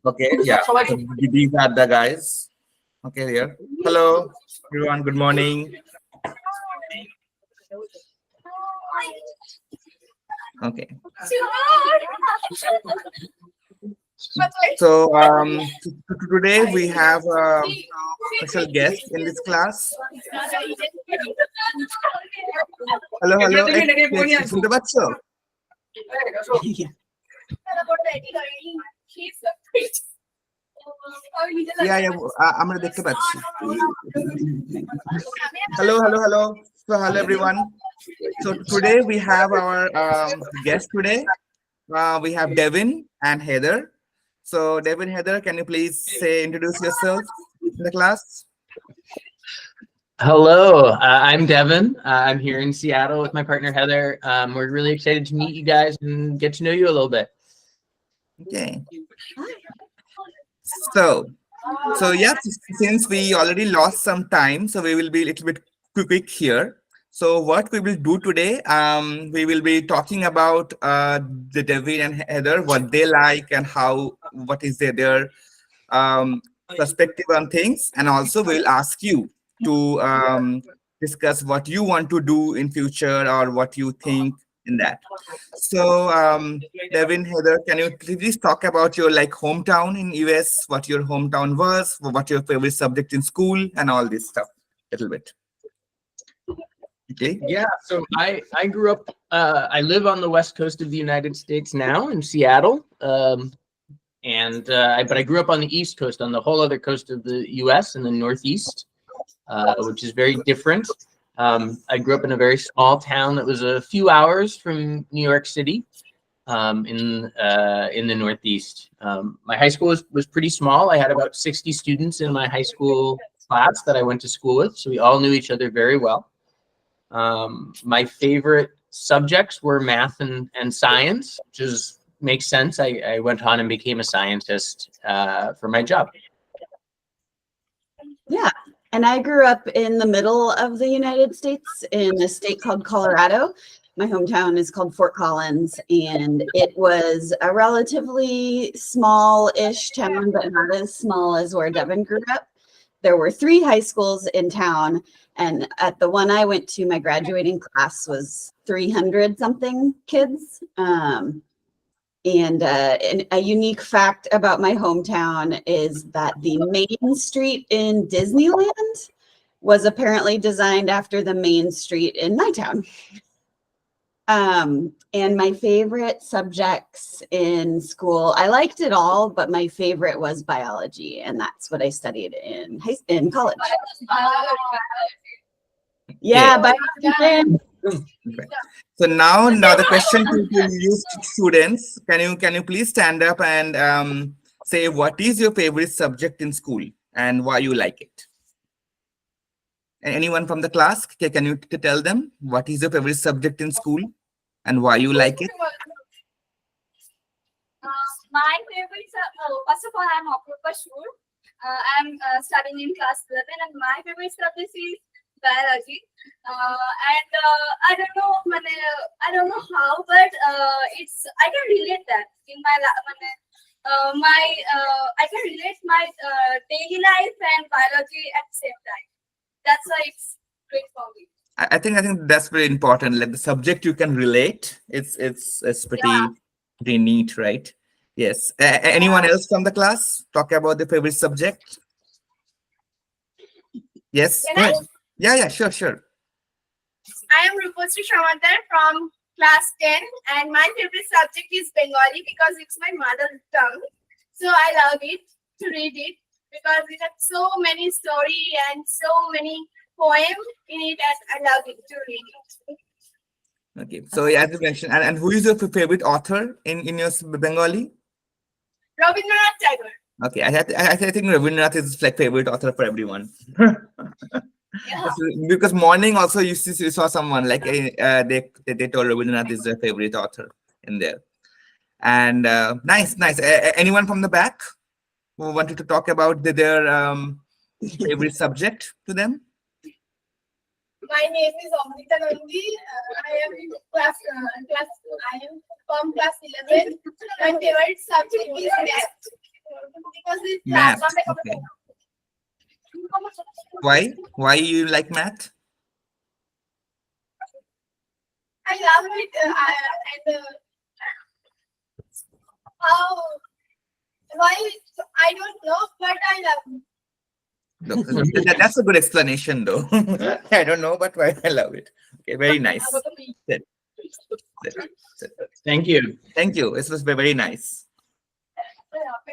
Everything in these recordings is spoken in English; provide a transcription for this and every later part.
Okay, yeah. So these are the guys. Okay, here. Hello, everyone. Good morning. Okay. So today we have a special guest in this class. Hello, hello. শুনতে পাচ্ছ? Yeah, yeah. আমরা দেখতে পাচ্ছি। Hello, hello, hello. So hello everyone. So today we have our guest today. We have Devin and Heather. So Devin, Heather, can you please introduce yourself in the class? Hello, I'm Devin. I'm here in Seattle with my partner Heather. We're really excited to meet you guys and get to know you a little bit. Okay. So yeah, since we already lost some time, so we will be a little bit quick here. So what we will do today, we will be talking about the Devin and Heather, what they like and what is their perspective on things, and also we'll ask you to discuss what you want to do in future or what you think in that. So Devin, Heather, can you please talk about your hometown in US, what your hometown was, what your favorite subject in school, and all this stuff a little bit. Okay. Yeah, so I grew up, I live on the west coast of the United States now in Seattle. But I grew up on the East Coast, on the whole other coast of the US in the Northeast, which is very different. I grew up in a very small town that was a few hours from New York City, in the Northeast. My high school was pretty small. I had about 60 students in my high school class that I went to school with, so we all knew each other very well. My favorite subjects were math and science, which makes sense. I went on and became a scientist for my job. Yeah, and I grew up in the middle of the United States in a state called Colorado. My hometown is called Fort Collins, and it was a relatively small-ish town, but not as small as where Devin grew up. There were 3 high schools in town, and at the one I went to, my graduating class was 300-something kids. And a unique fact about my hometown is that the main street in Disneyland was apparently designed after the main street in my town. And my favorite subjects in school, I liked it all, but my favorite was biology, and that's what I studied in college. Yeah, biology. So now the question to you students, can you please stand up and say what is your favorite subject in school and why you like it? Anyone from the class, can you tell them what is your favorite subject in school and why you like it? My favorite, first of all, I'm Habra. I'm studying in class 11, and my favorite subject is biology. I don't know how, but I can relate that in my I can relate my daily life and biology at the same time. That's why it's great for me. I think that's very important. Like the subject you can relate, it's pretty neat, right? Yes. Anyone else from the class talk about the favorite subject? Yes. Yeah, sure. I am Rupasri Shamadar from class 10, and my favorite subject is Bengali because it's my mother tongue. So I love it to read it because it has so many stories and so many poems in it, and I love it to read it. Okay, so as you mentioned, and who is your favorite author in your Bengali? Rabindranath Tagore. Okay, I think Rabindranath is like favorite author for everyone. Yeah. Because morning also you saw someone like they told Rabindranath is their favorite author in there. And nice. Anyone from the back who wanted to talk about their favorite subject to them? My name is Amrita Nandi. I am in class. I am from class 11. My favorite subject is math. it's Math. Okay. Why? Why you like math? I love it. And how, why, I don't know, but I love it. No, that's a good explanation, though. I don't know, but why I love it. Okay, very nice. Sit, sit, sit. Thank you. Thank you. This was very nice.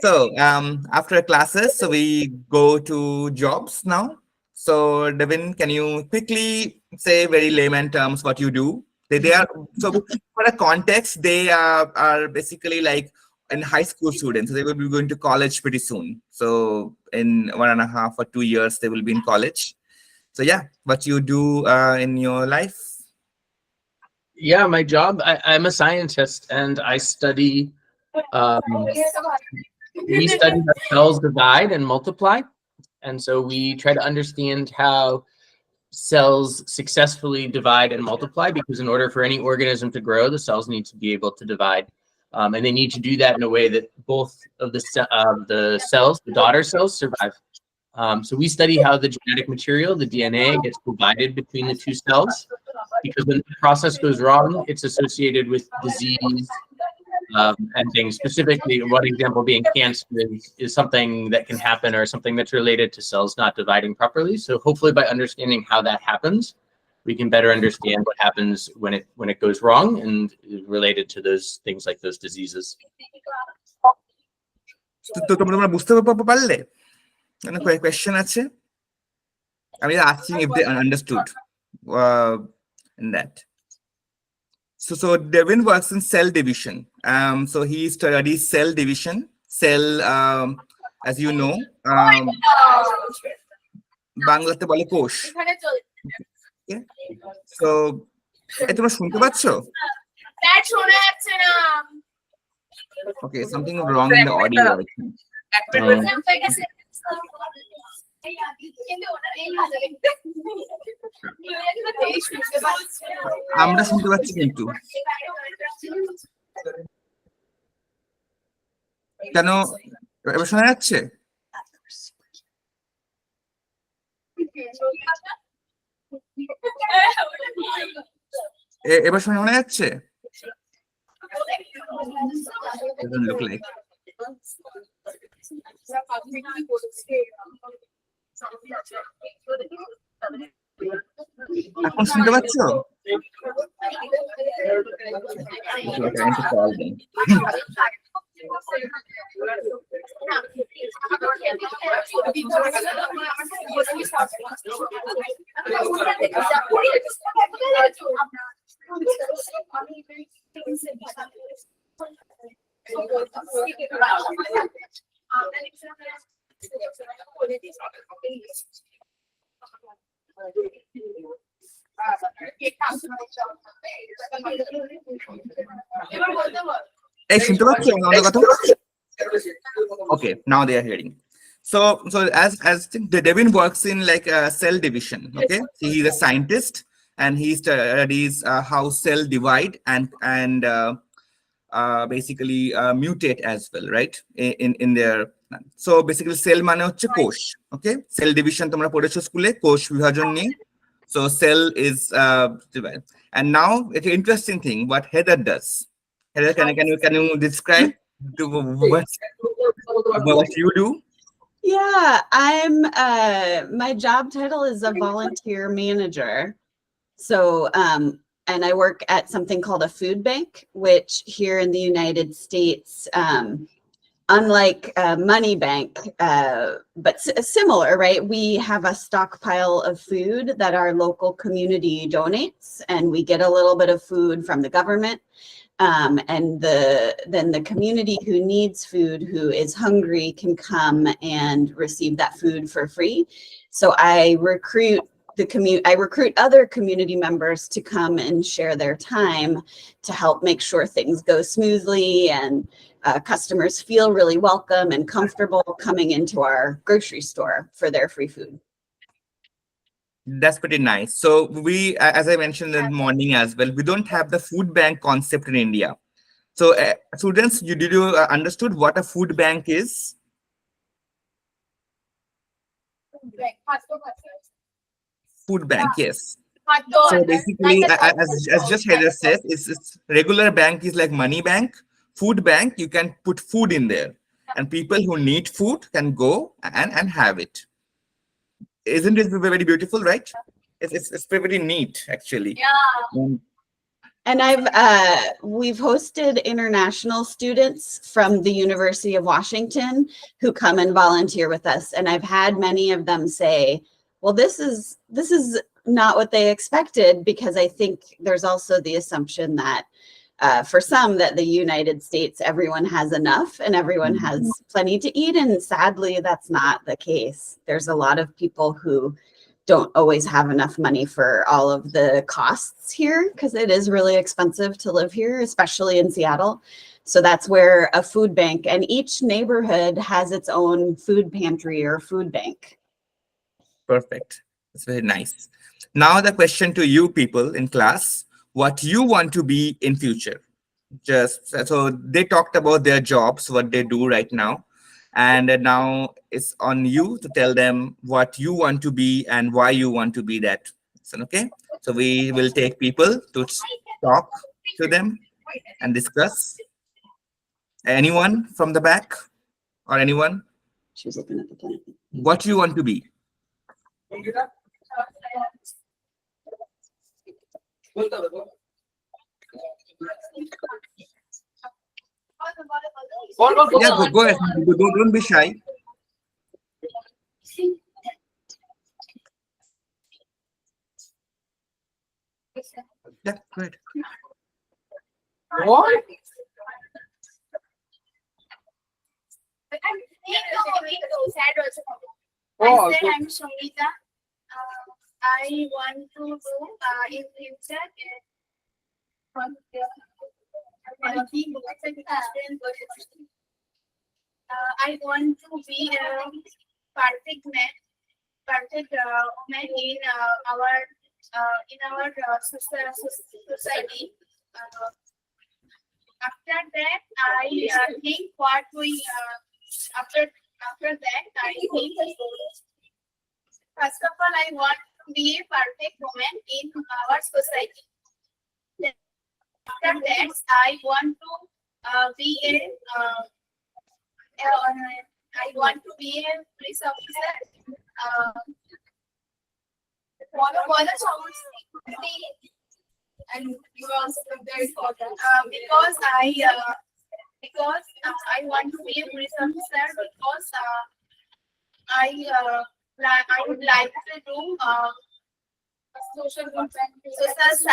So, after classes, so we go to jobs now. So, Devin, can you quickly say very layman terms what you do? They are so for a context, they are basically like in high school students. They will be going to college pretty soon. So, in 1.5 or 2 years, they will be in college. So, yeah, what you do in your life? Yeah, my job, I'm a scientist and I study, we study how cells divide and multiply. And so we try to understand how cells successfully divide and multiply, because in order for any organism to grow, the cells need to be able to divide. And they need to do that in a way that both of the cells, the daughter cells, survive. So we study how the genetic material, the DNA, gets divided between the two cells, because when the process goes wrong, it's associated with disease and things. Specifically, one example being cancer is something that can happen, or something that's related to cells not dividing properly. So hopefully by understanding how that happens, we can better understand what happens when it goes wrong, and related to those things like those diseases. তো তোমরা বুঝতে পারলে মানে question আছে I mean asking if they understood in that. So Devin works in cell division. So he studies cell division, cell as you know বাংলাতে বলে কোষ. So তোমরা শুনতে পাচ্ছো? Okay, something wrong in the audio. আমরা শুনতে পাচ্ছি কিন্তু কেন এবার শোনা যাচ্ছে? এবার শোনা যাচ্ছে? Doesn't look like. এখন শুনতে পাচ্ছ? এই শুনতে পাচ্ছ আমাদের কথা? Okay, now they are hearing. So as Devin works in like cell division. Okay, so he's a scientist and he studies how cell divide and basically mutate as well, right? In their so basically cell মানে হচ্ছে কোষ. Okay, cell division তোমরা পড়েছো স্কুলে, কোষ বিভাজন নিয়ে. So cell is divide. And now it's an interesting thing what Heather does. Heather, can you describe what you do? Yeah, I'm my job title is a volunteer manager. So and I work at something called a food bank, which here in the United States, unlike a money bank, but similar, right? We have a stockpile of food that our local community donates, and we get a little bit of food from the government. And then the community who needs food, who is hungry, can come and receive that food for free. So I recruit other community members to come and share their time to help make sure things go smoothly, and customers feel really welcome and comfortable coming into our grocery store for their free food. That's pretty nice. So we, as I mentioned in the morning as well, we don't have the food bank concept in India. So students, did you understood what a food bank is? Food bank, yes. Hot So dog. basically, Like a as just Heather says, it's regular bank is like money bank. Food bank, you can put food in there, and people who need food can go and have it. Isn't it very beautiful, right? It's very neat, actually. yeah. Mm. And we've hosted international students from the University of Washington who come and volunteer with us. And I've had many of them say, well, this is not what they expected, because I think there's also the assumption that for some that the United States, everyone has enough and everyone has plenty to eat. And sadly, that's not the case. There's a lot of people who don't always have enough money for all of the costs here, because it is really expensive to live here, especially in Seattle. So that's where a food bank, and each neighborhood has its own food pantry or food bank. Perfect. It's very nice. Now the question to you people in class, what you want to be in future? Just so they talked about their jobs, what they do right now. And now it's on you to tell them what you want to be and why you want to be that person, okay? So we will take people to talk to them and discuss. Anyone from the back or anyone? She was looking at the plan. What you want to be? Yeah, go ahead. Don't be shy. Yeah, go ahead. What? I said I'm Shomita. I want to do in future. I want to be a perfect man, perfect woman in our society. After that, I think what we after that I think first of all I want to be a perfect woman in our society. Then after that, I want to be a I want to be a police officer. And you also very important because I want to be a police officer because I would like to do social service.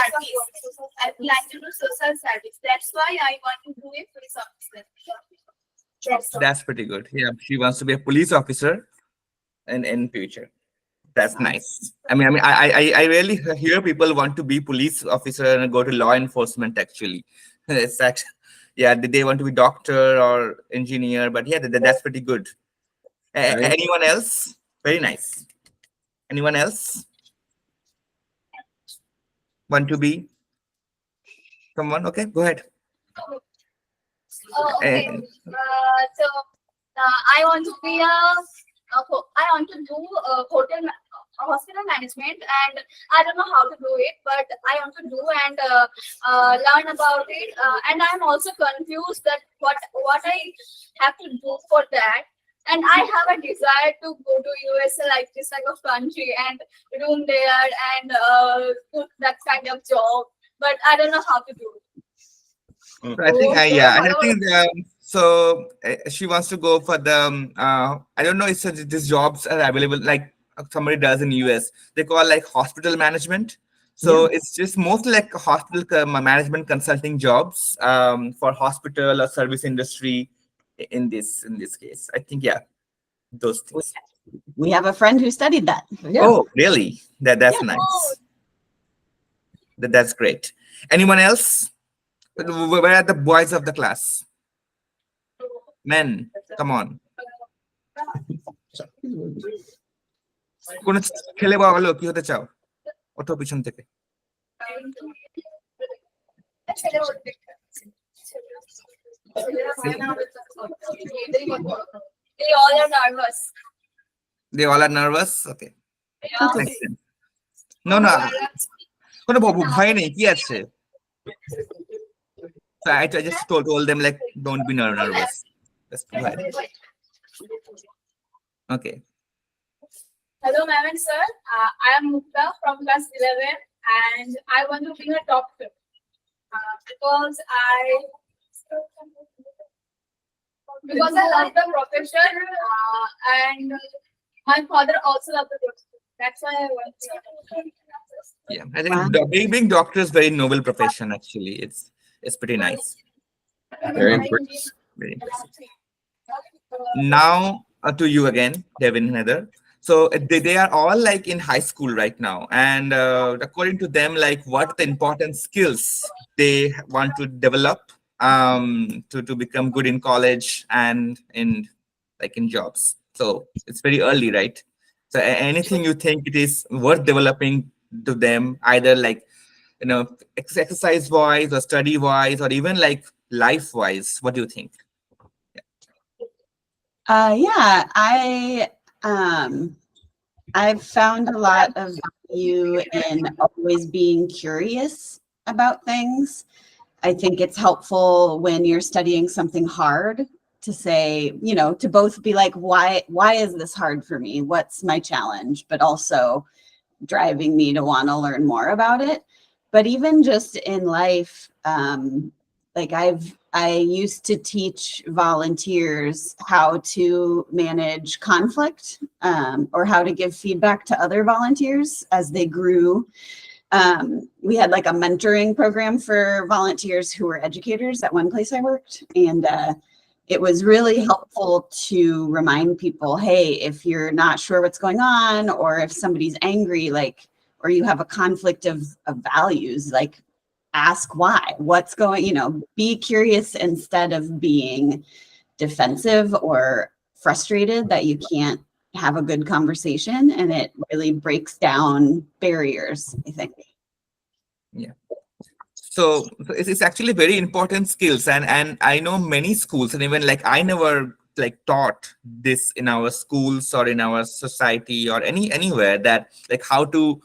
I would like to do social service. That's why I want to do a police officer. That's pretty good. Yeah, she wants to be a police officer in future. That's nice. I rarely hear people want to be police officer and go to law enforcement. Actually, it's that. Yeah, they want to be doctor or engineer, but yeah, that's pretty good. Right. Anyone else? Very nice. Anyone else want to be someone? Okay, go ahead. Oh, okay. I want to be I want to do hospital management, and I don't know how to do it, but I want to do and learn about it. And I'm also confused that what I have to do for that. And I have a desire to go to USA, like this type of country, and room there and do that kind of job. But I don't know how to do it. I think I think so she wants to go for the I don't know if these jobs are available like somebody does in US. They call like hospital management. So it's just mostly like hospital management consulting jobs for hospital or service industry in this case. I think those things. We have a friend who studied that. Yeah. Oh, really? That's nice. That's great. Anyone else? Where are the boys of the class? Men, come on. কোন ছেলে বা বলো কি হতে চাও? ওঠো পিছন থেকে। They all are nervous. They all are nervous. Okay, That's makes okay. sense. No, no, কোনো ভয় নেই কি আছে so I just told them like don't be nervous just go ahead okay Hello, ma'am and sir. I am Mukta from class 11 and I want to be a doctor because I love the profession and my father also loved the profession. That's why I want to. yeah I think Wow. being doctor is very noble profession actually it's pretty nice Very okay. impressive. Very impressive now to you again Devin and Heather so they are all like in high school right now and according to them like what the important skills they want to develop to become good in college and in like in jobs so it's very early right so anything you think it is worth developing to them either like you know exercise wise or study wise or even like life wise what do you think Yeah, I've found a lot of value in always being curious about things. I think it's helpful when you're studying something hard to say, you know, to both be like, why is this hard for me? What's my challenge? But also driving me to want to learn more about it. But even just in life, like I used to teach volunteers how to manage conflict or how to give feedback to other volunteers as they grew. We had like a mentoring program for volunteers who were educators at one place I worked. And it was really helpful to remind people, hey, if you're not sure what's going on, or if somebody's angry, like, or you have a conflict of values, like ask why, what's going, you know, be curious instead of being defensive or frustrated that you can't have a good conversation. And it really breaks down barriers, I think. yeah so it's actually very important skills and I know many schools and even like I never like taught this in our schools or in our society or anywhere that like how to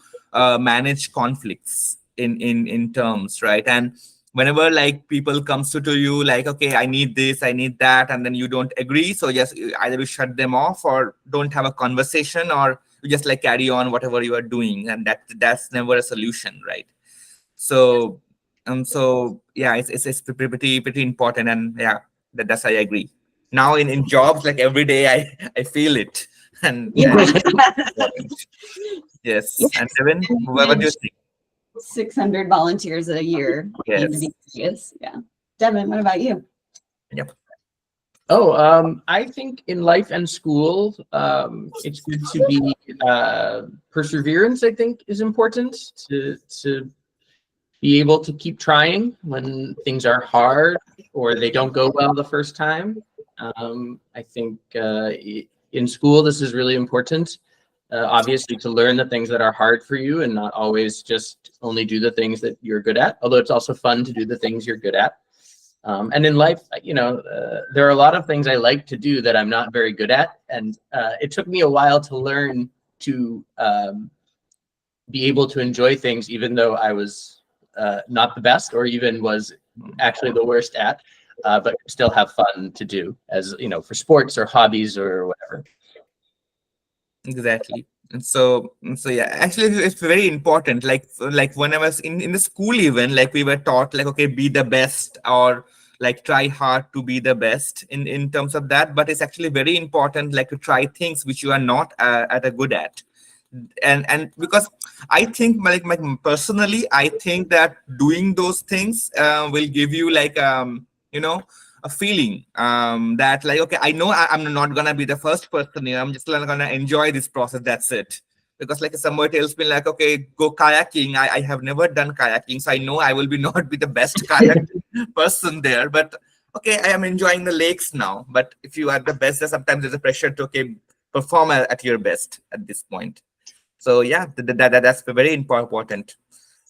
manage conflicts in terms right and whenever like people comes to you like okay I need this I need that and then you don't agree so just either you shut them off or don't have a conversation or you just like carry on whatever you are doing and that's never a solution right so so yeah it's pretty important and yeah that's I agree now in jobs like every day I feel it and Yeah. yes and Devin what do you think 600 volunteers a year need to yes be curious. Yeah. Devin, what about you? yep I think in life and school, it's good to be perseverance. I think is important to be able to keep trying when things are hard or they don't go well the first time. I think in school this is really important. Obviously, to learn the things that are hard for you and not always just only do the things that you're good at. Although it's also fun to do the things you're good at. And in life, you know, there are a lot of things I like to do that I'm not very good at. And it took me a while to learn to be able to enjoy things, even though I was not the best or even was actually the worst at, but still have fun to do as, you know, for sports or hobbies or whatever. exactly and so yeah actually it's very important like when I was in the school even like we were taught like okay be the best or like try hard to be the best in terms of that but it's actually very important like to try things which you are not at a good at and because I think like personally I think that doing those things will give you like you know a feeling that like okay I know I'm not gonna be the first person here I'm just gonna enjoy this process that's it because like if somebody tells me like okay go kayaking I have never done kayaking so I know I will be not be the best kayak person there but okay I am enjoying the lakes now but if you are the best sometimes there's a pressure to okay perform at your best at this point so yeah that's very important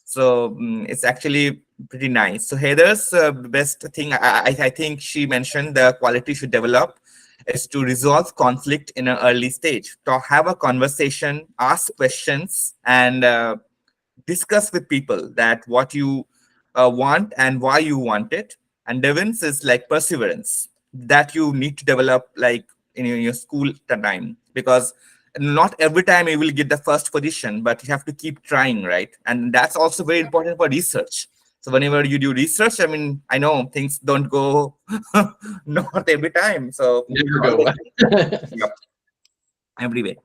so it's actually pretty nice so Heather's best thing I think she mentioned the quality should develop is to resolve conflict in an early stage, to have a conversation, ask questions, and discuss with people that what you want and why you want it. And Devins is like perseverance that you need to develop like in your school time, because not every time you will get the first position, but you have to keep trying, right? And that's also very important for research. So whenever you do research, I mean, I know things don't go not every time. So Never go well. yep, every way.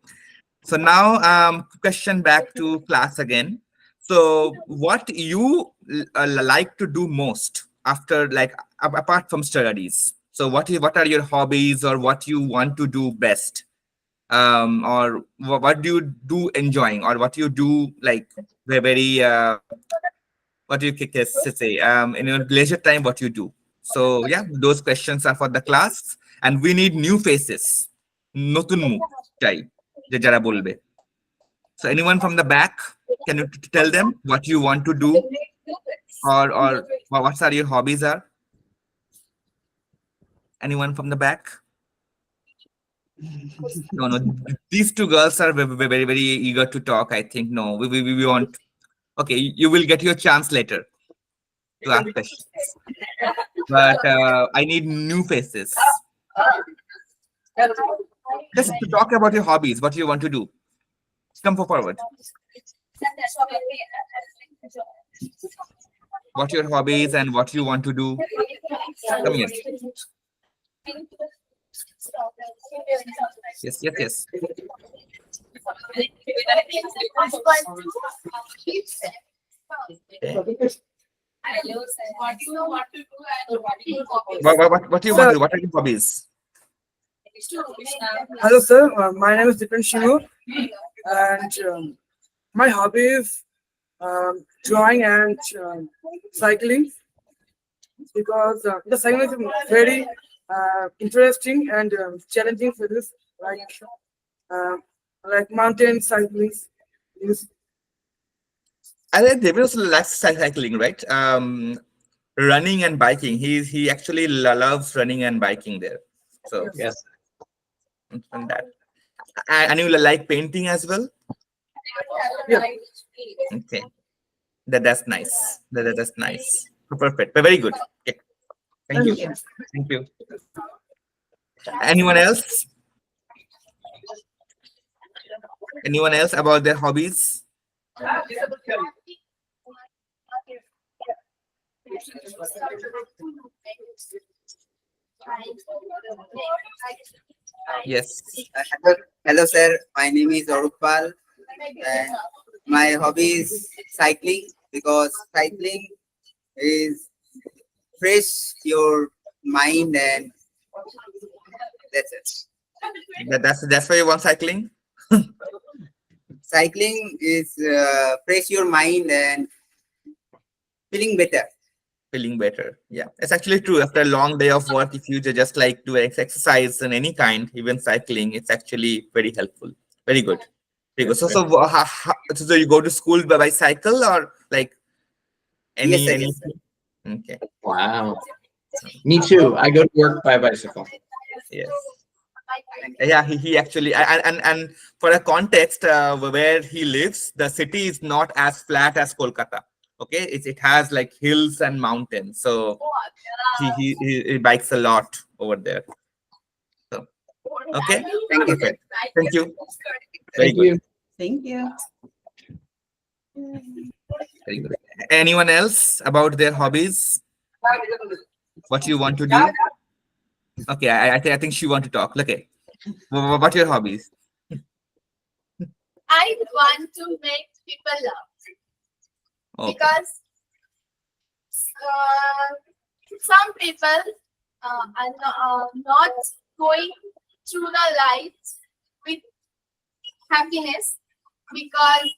So now, question back to class again. So, what you like to do most after, like, apart from studies? So, what are your hobbies, or what you want to do best, or what do you do enjoying, or what you do like very what do you say in your leisure time? What you do? So, yeah, those questions are for the class, and we need new faces, নতুন মুখ চাই যে যারা বলবে. So anyone from the back, can you tell them what you want to do, or what are your hobbies are? Anyone from the back? No, no. These two girls are very eager to talk. I think no, we want. Okay, you will get your chance later to ask questions. But I need new faces. Just to talk about your hobbies, what you want to do. Come forward. What your hobbies and what you want to do. Come here. Yes, yes, yes. What do you want to do? What are your hobbies? Hello, sir. My name is Dipen Shimu, and my hobby is drawing and cycling, because the cycling is very interesting and challenging for this, uh, like mountain cycling. Is I think David also likes cycling, right? Running and biking. He actually loves running and biking there. So Yes. and that. And you like painting as well? Yeah. Okay. That's nice. That's nice. Perfect. Very good. Okay. Thank you. Thank you. Anyone else? Anyone else about their hobbies? Yes. Hello, sir. My name is Orupal, and my hobby is cycling, because cycling is fresh your mind, and that's it. That's why you want cycling? Cycling is fresh your mind and feeling better. Feeling better. Yeah, it's actually true. After a long day of work, if you just like do exercise in any kind, even cycling, it's actually very helpful. Very good. Very good. So you go to school by cycle, or like Yes, sir. any? Yes, sir. Okay. Wow. Me too. I go to work by bicycle. Yes. Yeah, he actually, and for a context, where he lives, the city is not as flat as Kolkata. Okay, it has like hills and mountains, so he bikes a lot over there. So okay, Thank you. perfect. Thank you. Very Thank good. you. Thank you. Very good. Anyone else about their hobbies? What you want to do? Okay, I think she want to talk. Okay, what are your hobbies? I want to make people laugh Okay. because some people are not going through the life with happiness, because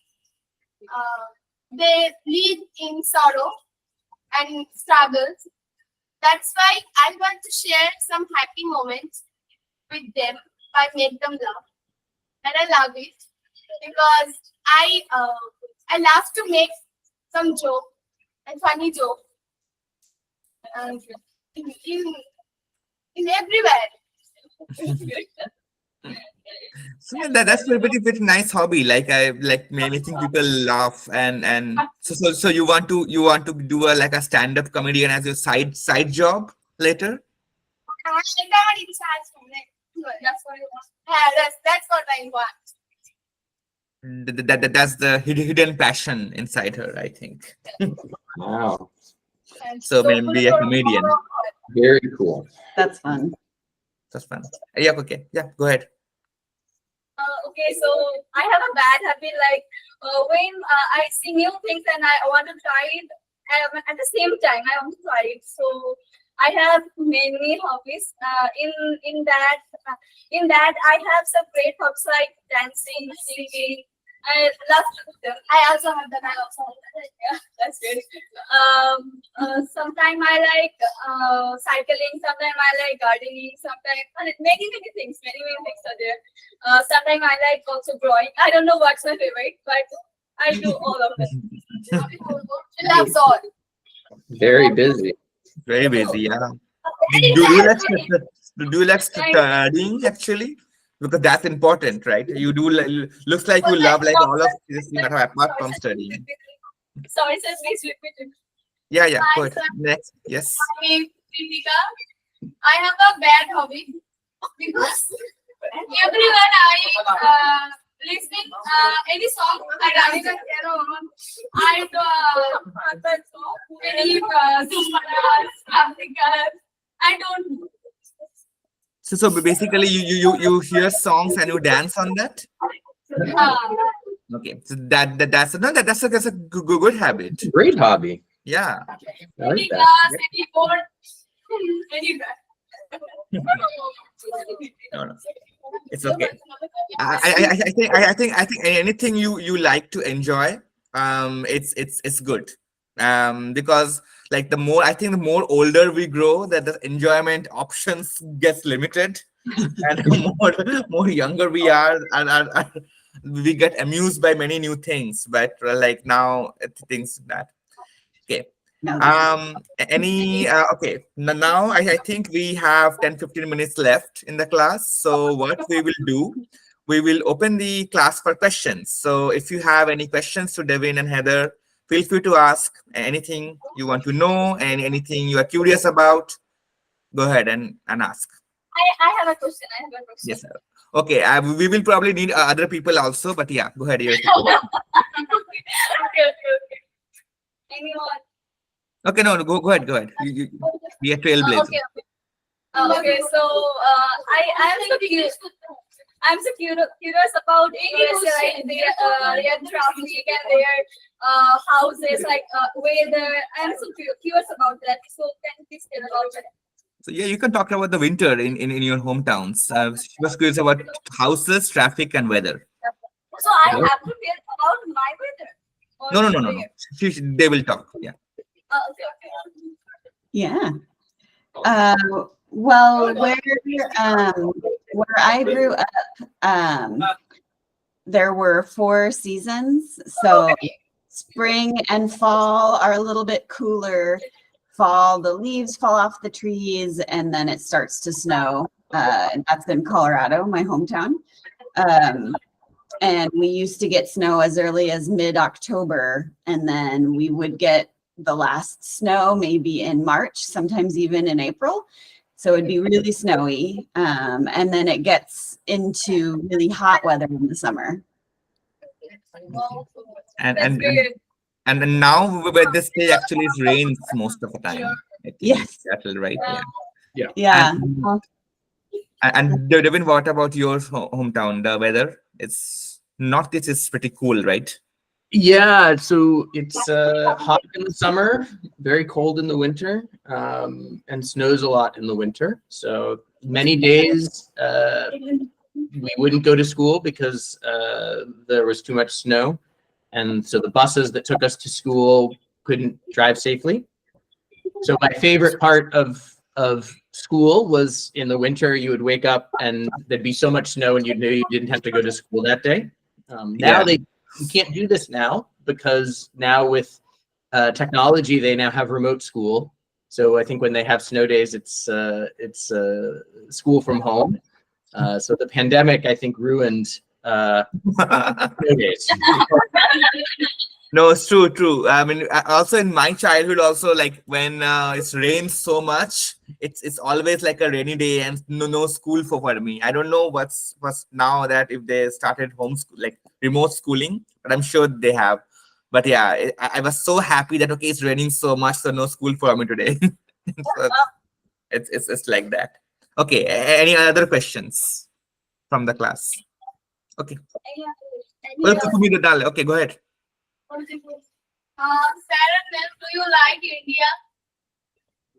they live in sorrow and struggles. That's why I want to share some happy moments with them by make them laugh, and I love it because I love to make some joke and funny joke in everywhere. So yeah, that's a pretty nice hobby. Like I like making people laugh, and so you want to do a like a stand-up comedian as your side job later. That's what I want. Yeah, that's what I want. That's the hidden passion inside her, I think. Wow. And So maybe a comedian. Very cool. That's fun. That's fun. Yeah. Okay. Yeah. Go ahead. Okay, so I have a bad habit like when I see new things and I want to try it at the same time I want to try it. So I have many hobbies. In that I have some great hobbies like dancing, singing. I love them. I also have that. Yeah, that's good. Sometimes I like cycling. Sometimes I like gardening. Sometimes many things. Many things are there. Sometimes I like also drawing. I don't know what's my favorite, but I do all of them. That's all. Very busy. Very busy. Yeah. Do you like studying actually? Because that's important, right? You do looks like you love like all of this apart from studying. Sorry, sir, please repeat it. Yeah. Yeah. Hi, Go ahead. sir. Next. Yes. My name is Pritika. I have a bad hobby because everyone I listening any song I don't even I any I don't. So basically, you hear songs and you dance on that. Okay. So that's a good habit. Great hobby. Yeah. I like Any that. class, any board, anywhere. No. It's okay. I think anything you like to enjoy, it's good. Because like the more older we grow, that the enjoyment options gets limited, and the more younger we are, and we get amused by many new things. But like now, things that okay. No. Okay. Now I think we have 10-15 minutes left in the class. So what we will do, we will open the class for questions. So if you have any questions to Devin and Heather, feel free to ask anything you want to know and anything you are curious about. Go ahead and ask. I have a question. Yes, sir. Okay. We will probably need other people also, but yeah, go ahead. Okay. Anyone? Okay, no, go ahead. Be a trailblazer. Okay. So I'm so curious. I'm so curious about USA, like their traffic and their houses, like weather. I'm so curious about that. So can you please tell about that? So yeah, you can talk about the winter in your hometowns. She was curious about houses, traffic, and weather. So I have to tell about my weather. No. They will talk. Yeah. Okay. Yeah. Well, where I grew up, there were 4 seasons. So spring and fall are a little bit cooler. Fall, the leaves fall off the trees, and then it starts to snow. And that's in Colorado, my hometown. And we used to get snow as early as mid-October, and then we would get the last snow maybe in March, sometimes even in April. So it'd be really snowy. And then it gets into really hot weather in the summer. And then now where this day actually it rains most of the time. I think. Yes. That's right. Yeah. Yeah. And Devin, what about your hometown? The weather? It's Northeast is pretty cool, right? Yeah, so it's hot in the summer, very cold in the winter, and snows a lot in the winter. So many days we wouldn't go to school because there was too much snow. And so the buses that took us to school couldn't drive safely. So my favorite part of school was in the winter. You would wake up and there'd be so much snow and you knew you didn't have to go to school that day. Now you can't do this now because now with technology, they now have remote school. So I think when they have snow days, it's school from home. So the pandemic, I think, ruined snow days. No, it's true, true. I mean, also in my childhood, also like when it's rains so much, it's always like a rainy day and no school for me. I don't know what's now that if they started homeschool like remote schooling, but I'm sure they have. But yeah, I was so happy that okay, it's raining so much, so no school for me today. So it's like that. Okay, any other questions from the class? Okay, well, okay, go ahead. Sarah, do you like India?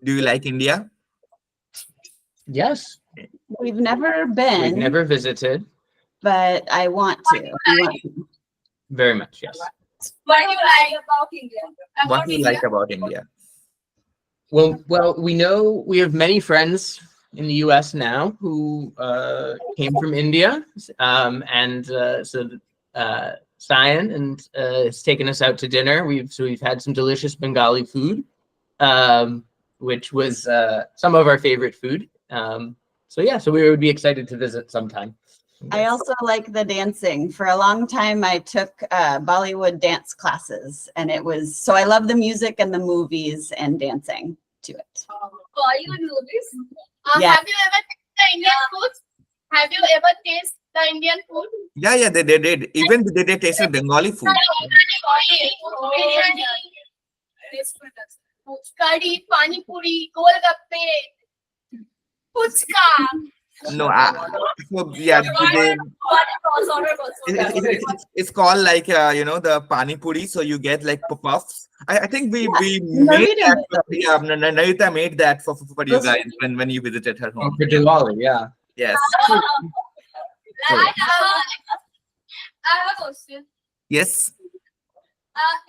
Do you like India? Yes, We've never we've been, never visited. but I want to. I want to. Very much, yes. What do you like about India? What do you like about India? Well, we know we have many friends in the U.S. now who came from India, and so Sayan and has taken us out to dinner. We've had some delicious Bengali food, which was some of our favorite food. So yeah, so we would be excited to visit sometime. I also like the dancing. For a long time, I took Bollywood dance classes, and it was so I love the music and the movies and dancing to it. Bollywood movies? Yeah. Have you ever tasted the Indian food? Have you ever tasted the Indian food? Yeah, they did. Even they tasted Bengali food. Biryani, curry, pani puri, golgappe, puchka. No, so yeah, it's called like the pani puri. So you get like puffs. I think we made that. Yeah, Narita made that for you guys when you visited her home. For Diwali, yeah. Yes. I have a question. Yes.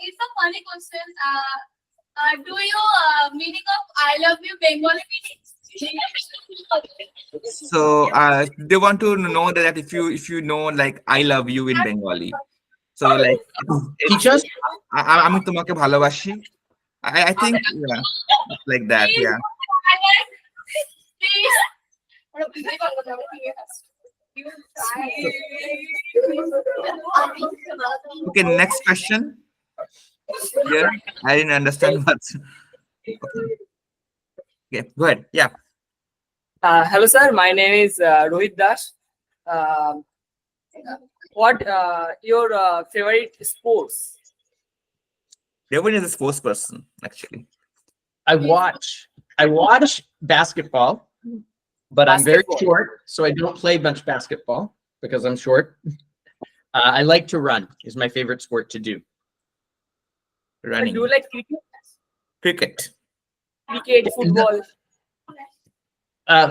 It's a funny question. Do you meaning of I love you Bengali meaning? So they want to know that if you know like I love you in Bengali. So like Teach us. আমি তোমাকে ভালোবাসি. I think yeah, it's like that. Yeah. Okay, next question. Yeah, I didn't understand what. Okay, go ahead. Yeah. Hello, sir. My name is Rohit Das. What your favorite sports? Devin is a sports person, actually. I watch basketball, but I'm very Basketball. short, so I don't play much basketball because I'm short. I like to run. Is my favorite sport to do. Running. Do you like cricket? Cricket. Cricket, football.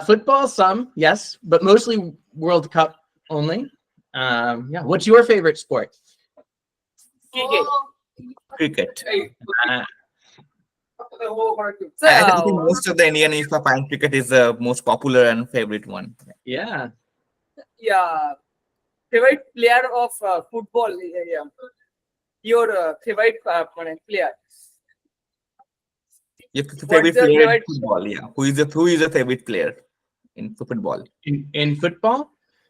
Football, some yes, but mostly World Cup only. Yeah. What's your favorite sport? Cricket. Cricket. Uh, Sir, I think most of the Indian if find cricket is the most popular and favorite one. yeah. yeah, favorite player of football. Yeah. Your favorite player. Your What's favorite your player in favorite- football, yeah. Who is your favorite player in football? In football,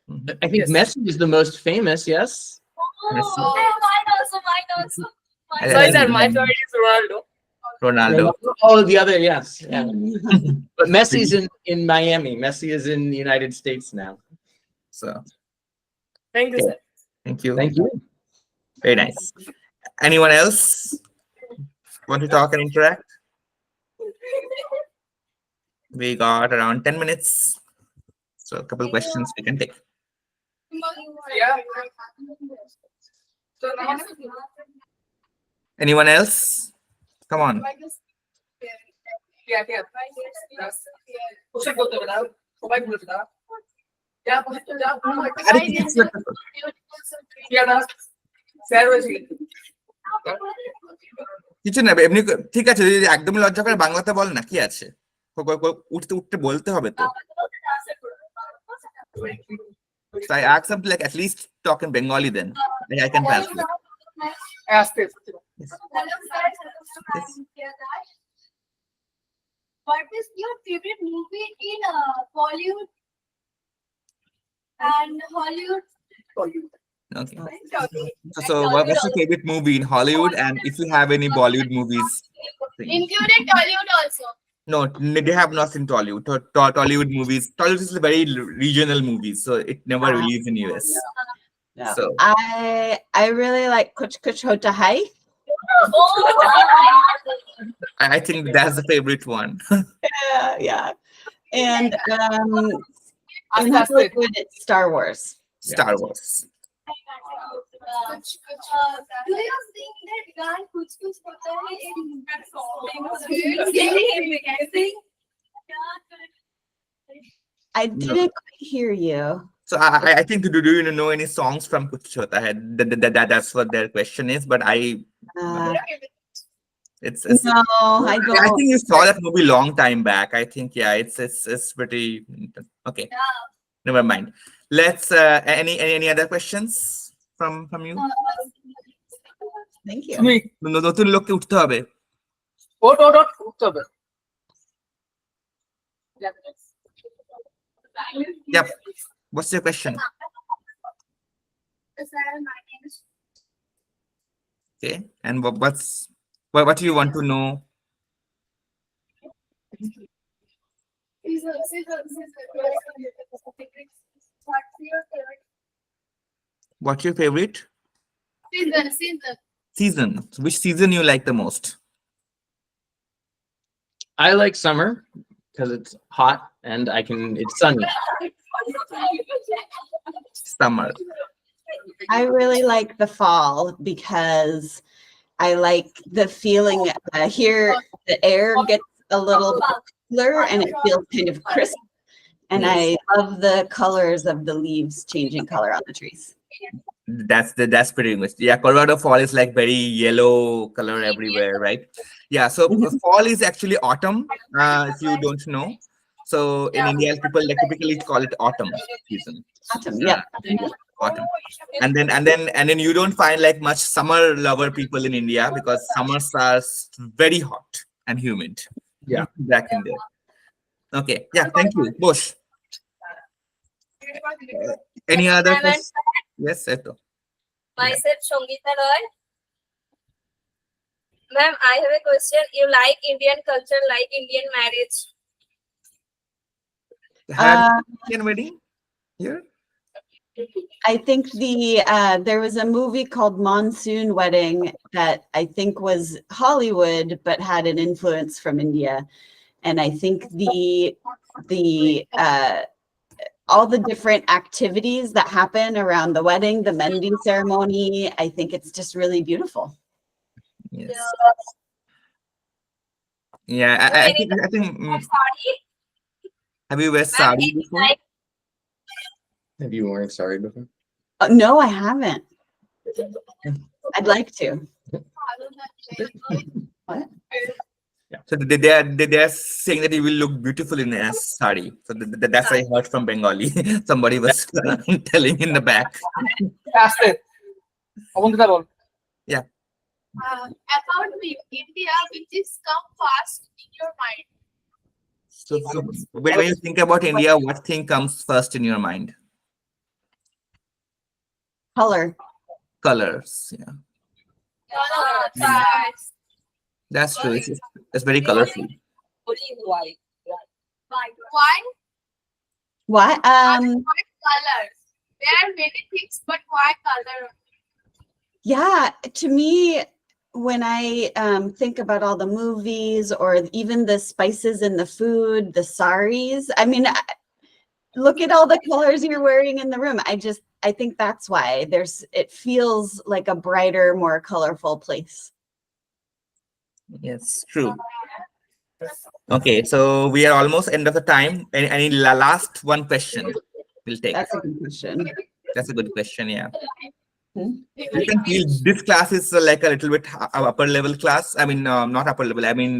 Mhm. I think Yes. Messi is the most famous. Yes. Messi. Mine also. I- Sorry, I- sir. My favorite is Ronaldo. Ronaldo. Oh, the other, yes. Yeah. But Messi's in Miami. Messi is in the United States now. So Thank you, sir. thank you. Thank you. Very nice. Anyone else want to talk and interact? We got around 10 minutes. So a couple questions we can take. Yeah. Anyone else? Come on. কিছু না এমনি ঠিক আছে যদি একদম লজ্জা করে বাংলাতে বল না কি আছে উঠতে উঠতে বলতে হবে তো So I asked them to like at least talk in Bengali then. I can translate. Ask this. Yes. What is your favorite movie in Bollywood and Hollywood? Okay. Okay. So what's your favorite movie in Hollywood, and if you have any Bollywood movies? Included Tollywood also. No, they have not seen Tollywood. Tollywood movies. Tollywood is a very regional movie, so it never released in US. No. So I really like Kuch Kuch Hota Hai. I think that's the favorite one. Yeah. And in Hollywood, it's Star Wars. Star Wars. Do you sing that guy Kuch Kuch Hota Hai in sing? I didn't quite hear you. So I think do you know any songs from Kuch Hota Hai? That's what their question is. But it's No, I I don't. think you saw that movie long time back. I think it's pretty okay. Never mind. Let's any other questions from you? Thank you. তুমি নতুন লোককে উঠতে হবে। ওট উঠতে হবে। Yep. What's your question? Sir, my name is Okay. And what do you want to know? What's your favorite season? Which season you like the most? I like summer because it's hot and it's sunny. Summer. I really like the fall because I like the feeling here. The air gets a little cooler and it feels kind of crisp. And I love the colors of the leaves changing color on the trees. That's pretty much. Yeah, Colorado fall is like very yellow color everywhere, right? Yeah, so fall is actually autumn, if you don't know. So in India, people typically call it autumn season. Autumn, yeah. Autumn. And then you don't find like much summer lover people in India because summers are very hot and humid. Yeah. Back in there. Okay. Yeah, thank you. Bosh. Any other questions? Yes, Eto. Myself, Shongita Roy. Ma'am, I have a question. You like Indian culture, like Indian marriage? Had Indian wedding here? I think there was a movie called Monsoon Wedding that I think was Hollywood but had an influence from India, and I think the all the different activities that happen around the wedding, the mendi ceremony, I think it's just really beautiful. Yes. Yeah, I think. Sorry. Have you wear sari before? Have you worn sari before? No, I haven't. I'd like to. What? Yeah. So they are saying that you will look beautiful in a sari. So that's what I heard from Bengali. Somebody was telling in the back. আস্তে অবন্তিতা বল। about India, which is come fast in your mind. So when you think about India, what thing comes first in your mind? Color. Colors. Yeah, that's true. It's very colorful. Why? Why? Why colors? There are many things, but why color? Yeah, to me, when I think about all the movies or even the spices in the food, the saris, I mean, look at all the colors you're wearing in the room. I think that's why it feels like a brighter, more colorful place. Yes, true. Okay, so we are almost end of the time. Any last one question we'll take? That's a good question. That's a good question. Yeah. Hmm? You can feel this class is like a little bit upper level class. I mean, not upper level. I mean,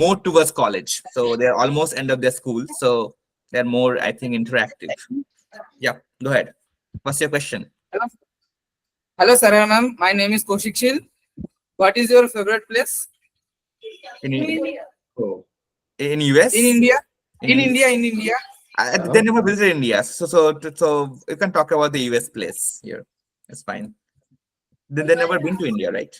more towards college. So they're almost end of their school. So they're more, I think, interactive. Yeah, go ahead. What's your question? Hello, Sarah ma'am. My name is Kaushik Shil. What is your favorite place? In India. Oh. In US? In India. In In India? India. In India. They never visited India, so you can talk about the US place here. It's fine. They never been to India, right?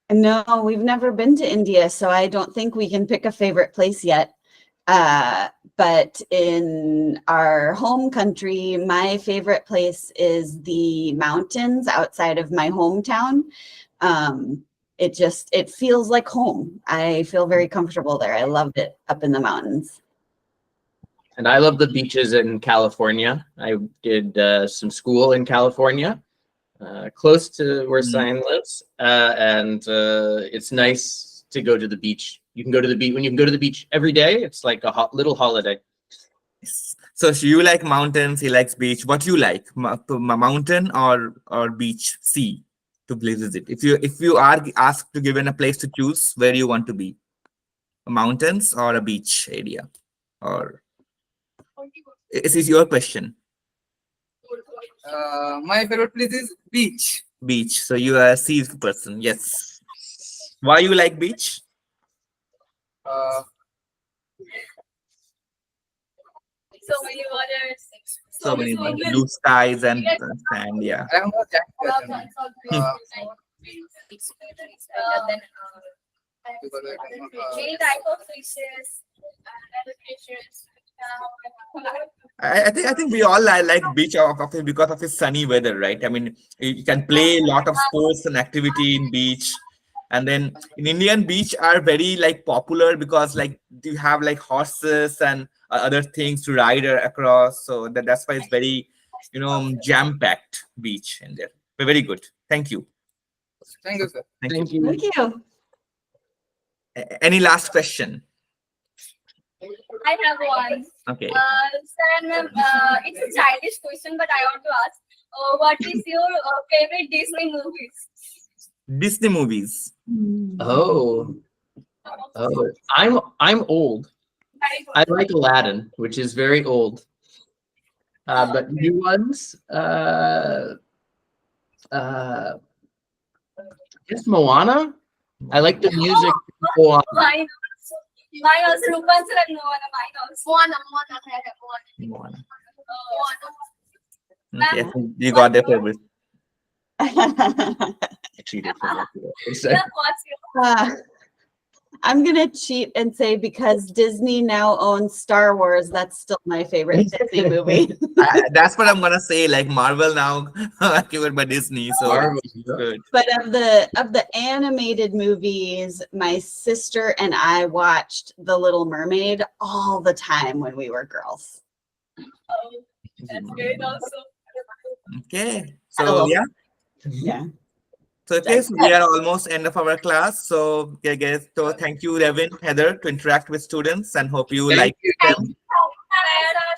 No, we've never been to India, so I don't think we can pick a favorite place yet. But in our home country, my favorite place is the mountains outside of my hometown. It feels like home. I feel very comfortable there. I love it up in the mountains. And I love the beaches in California. I did some school in California, close to where Cyan lives, and it's nice to go to the beach. You can go to the beach when you can go to the beach every day. It's like a little holiday. So you like mountains, he likes beach. What do you like, mountain or beach, sea to visit? If you are asked to given a place to choose, where do you want to be? Mountains or a beach area? Or this is your question. My favorite place is beach. Beach. So you are a sea person. Yes. Why you like beach? Uh, So many waters. So many blue skies and sand. Yeah. I am a giant Many type of fishes. I think we all like beach because of its sunny weather, right? I mean, you can play a lot of sports and activity in beach, and then in Indian beach are very like popular because like you have like horses and other things to ride across. So that's why it's very jam packed beach in there. Very good. Thank you. Thank you, sir. Thank you. Thank you. Any last question? I have one. Okay. Sir, ma'am, it's a childish question, but I want to ask, what is your favorite Disney movies? Disney movies. Oh, I'm old. I like Aladdin, which is very old. But new ones, I guess Moana. I like the music. Moana. Mine also, Rupan sir and Moana, mine also. Moana, I have Moana. Moana. Okay, I think you got the favorite. Cheated for that. Ma'am, what's your I'm gonna cheat and say because Disney now owns Star Wars, that's still my favorite Disney movie. That's what I'm gonna say. Like Marvel now acquired by Disney, so Marvel, it's good. But of the animated movies, my sister and I watched The Little Mermaid all the time when we were girls. That's great also. Okay, Hello. so yeah. Yeah. So okay, so we are almost end of our class. So I guess so. Thank you, Revin, Heather, to interact with students, and hope you like them.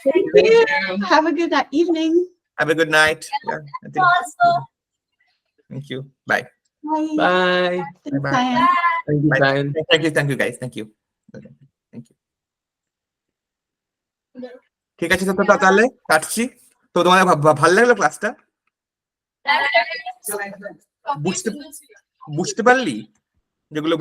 Thank you. Have a good evening. Have a good night. Yeah, I think. Also, Thank you. Bye. Bye. Bye. Thanks, Bye-bye. Diane. Thank you, Bye. Diane. Thank you, guys. Thank you. Okay. Thank you. ঠিক আছে তো তাহলে কাটছি তো তোমাদের ভালো লাগলো ক্লাসটা বুঝতে বুঝতে পারলি যেগুলো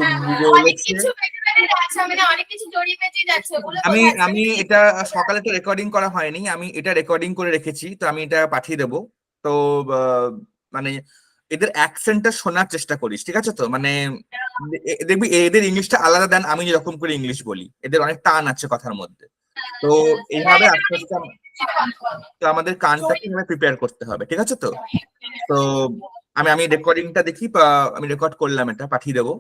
অনেক কিছু ভেতরে আছে, মানে অনেক কিছু জড়িয়ে পেঁচিয়ে যাচ্ছে ওগুলো আমি বোঝা যাচ্ছে। আমি এটা সকালে তো রেকর্ডিং করা হয়নি, আমি এটা রেকর্ডিং করে রেখেছি, তো আমি এটা পাঠিয়ে দেবো। তো মানে এদের অ্যাকসেন্টটা শোনার চেষ্টা করিস, ঠিক আছে? তো মানে দেখবি এদের ইংলিশটা আলাদা দেন আমি যেরকম করে ইংলিশ বলি, এদের অনেক টান আছে কথার মধ্যে। তো এইভাবে আস্তে আস্তে তো আমাদের কানটাকে প্রিপেয়ার করতে হবে, ঠিক আছে? তো তো আমি রেকর্ডিংটা দেখি, আমি রেকর্ড করলাম, এটা পাঠিয়ে দেবো।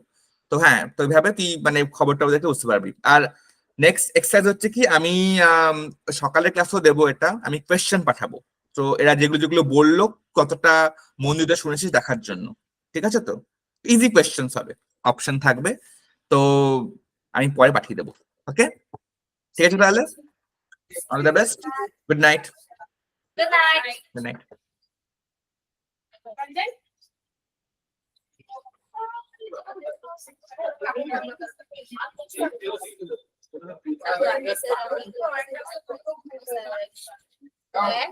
তো হ্যাঁ, তো এইভাবে তুই মানে খবরটা দেখে বুঝতে পারবি। আর নেক্সট এক্সারসাইজ হচ্ছে কি, আমি সকালে ক্লাসও দেবো, এটা আমি কোয়েশ্চেন পাঠাবো। তো এরা যেগুলো যেগুলো বললো কতটা মন দিয়ে শুনেছিস দেখার জন্য, ঠিক আছে? তো ইজি কোয়েশ্চেন্স হবে, অপশন থাকবে, তো আমি পরে পাঠিয়ে দেবো। ওকে, ঠিক আছে তাহলে, all the best, good night. good night. Good night. Okay.